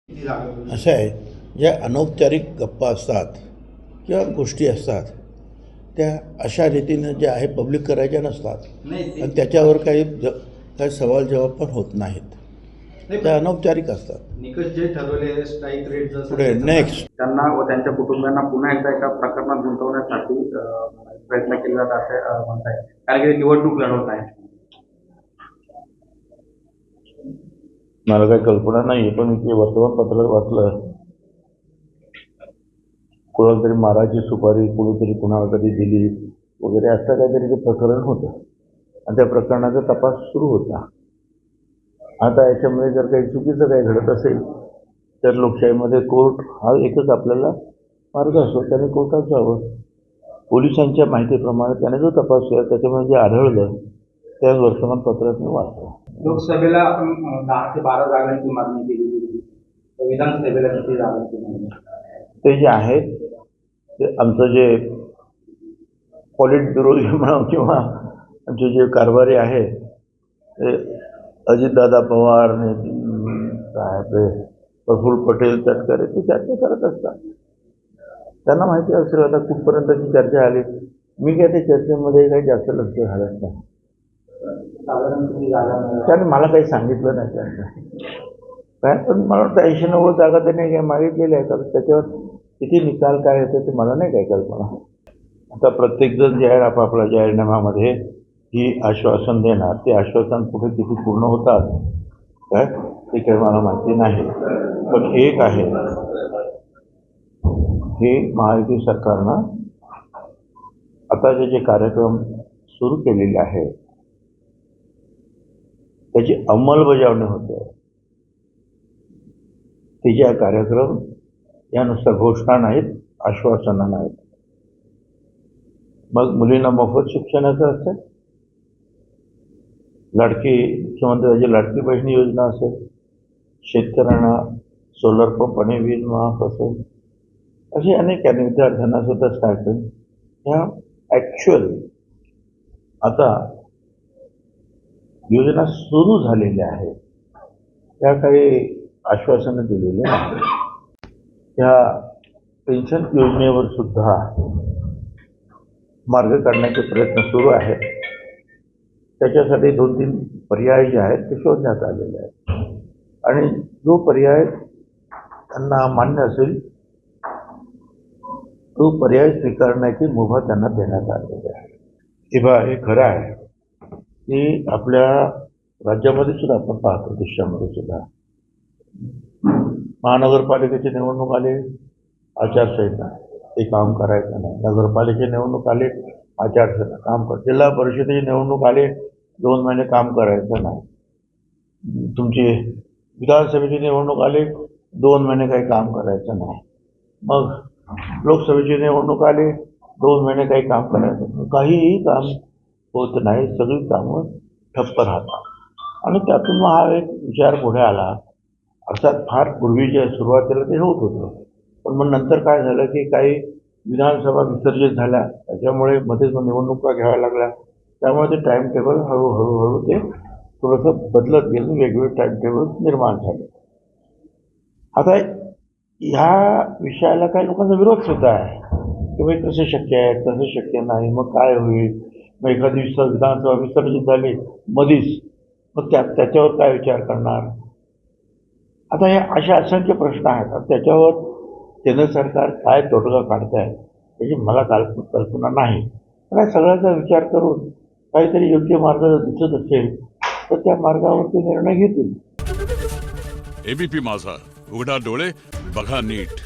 असं आहे, ज्या अनौपचारिक गप्पा असतात किंवा गोष्टी असतात त्या अशा रीतीनं ज्या आहे पब्लिक करायच्या नसतात आणि त्याच्यावर काही सवाल जवाब पण होत नाहीत. त्या अनौपचारिक असतात. निकष जे ठरवले स्ट्राईक रेट पुढे नेक्स्ट त्यांना व त्यांच्या कुटुंबियांना पुन्हा एकदा एका प्रकरणात गुंतवण्यासाठी प्रयत्न केला जात आहे म्हणताय, कारण की निवडणूक लढवत आहे. मला काही कल्पना नाही, पण मी ते वर्तमानपत्रात वाचलं, कोणाला तरी माराची सुपारी कोणीतरी कुणाला तरी दिली वगैरे असं काहीतरी ते प्रकरण होतं आणि त्या प्रकरणाचा तपास सुरू होता. आता याच्यामध्ये जर काही चुकीचं काही घडत असेल तर लोकशाहीमध्ये कोर्ट हा एकच आपल्याला मार्ग असतो, त्याने कोर्टात जावं. पोलिसांच्या माहितीप्रमाणे त्याने जो तपास केला त्याच्यामध्ये जे आढळलं त्या वर्तमानपत्रात मी वाचलं. लोकसभेला 10 ते 12 जागांची मागणी केली गेली, विधानसभेला किती जागांची मागणी? ते जे आहेत ते आमचं जे पॉलिट ब्युरो म्हणा किंवा आमचे जे कारभारी आहे ते अजितदादा पवार काय आपले प्रफुल्ल पटेल तटकरे ते चर्चा करत असतात. त्यांना माहिती असेल आता कुठपर्यंतची चर्चा आली. मी काय त्या चर्चेमध्ये काही जास्त लक्ष घालत नाही. साधारण किती जागा? त्याने मला काही सांगितलं नाही त्यांना काय, पण मला वाटतं 80-90 जागा त्यांनी काय मागितलेल्या आहेत. आता त्याच्यावर किती निकाल काय होते ते मला नाही काय कल्पना. आता प्रत्येकजण जे आहे आपापल्या जाहीरनाम्यामध्ये ही आश्वासन देणार, ते आश्वासन कुठे किती पूर्ण होतात काय ते काही मला माहिती नाही. पण एक आहे, हे महायुती सरकारनं आता जे कार्यक्रम सुरू केलेले आहे त्याची अंमलबजावणी होते. ते जे कार्यक्रम या नुसत्या घोषणा नाहीत, आश्वासनं नाहीत. मग मुलींना मोफत शिक्षणाचं असेल, मुख्यमंत्र्यांची लाडकी बहीण योजना असेल, शेतकऱ्यांना सोलर पंप आणि वीज माफ असेल, असे अनेक विद्यार्थ्यांना सुद्धा स्टायपेंड, ह्या ॲक्च्युअल आता योजना सुरू झालेल्या आहेत. त्या काही आश्वासनं दिलेली नाही. त्या पेन्शन योजनेवर सुद्धा मार्ग काढण्याचे प्रयत्न सुरू आहेत. त्याच्यासाठी 2-3 पर्याय जे आहेत ते शोधण्यात आलेले आहेत आणि जो पर्याय त्यांना मान्य असेल तो पर्याय स्वीकारण्याची मुभा त्यांना देण्यात आलेली आहे. हे खरं आहे की आपल्या राज्यामध्ये सुद्धा आपण पाहतो, देशामध्ये सुद्धा महानगरपालिकेची निवडणूक आली, आचारसंहिता, ते काम करायचं नाही. नगरपालिकेची निवडणूक आली, आचारसंहिता, काम कर. जिल्हा परिषदेची निवडणूक आली, 2 महिने काम करायचं नाही. तुमची विधानसभेची निवडणूक आली, 2 महिने काही काम करायचं नाही. मग लोकसभेची निवडणूक आली, 2 महिने काही काम करायचं नाही. काहीही काम होत नाही, सगळी कामं ठप्प राहतात. आणि त्यातून हा एक विचार पुढे आला. अर्थात फार पूर्वीच्या सुरुवातीला ते होत होतं, पण मग नंतर काय झालं की काही विधानसभा विसर्जित झाल्या, त्याच्यामुळे मध्येच निवडणुका घ्याव्या लागल्या. त्यामुळे ते टाईम टेबल हळूहळू ते थोडंसं बदलत गेलं, वेगवेगळे टाईम टेबल निर्माण झाले. आता ह्या विषयाला काही लोकांचा विरोध सुद्धा आहे की बाई कसं शक्य आहे, कसं शक्य नाही, मग काय होईल, मग एखादी विधानसभा विसर्जित झाली मधीच, मग त्याच्यावर काय विचार करणार. आता हे असे असंख्य प्रश्न आहेत. त्याच्यावर केंद्र सरकार काय तोडगा काढत आहे त्याची मला कल्पना नाही. पण सगळ्याचा विचार करून काहीतरी योग्य मार्ग दिसत असेल तर त्या मार्गावर ते निर्णय घेतील. एबीपी माझा, उघडा डोळे बघा नीट.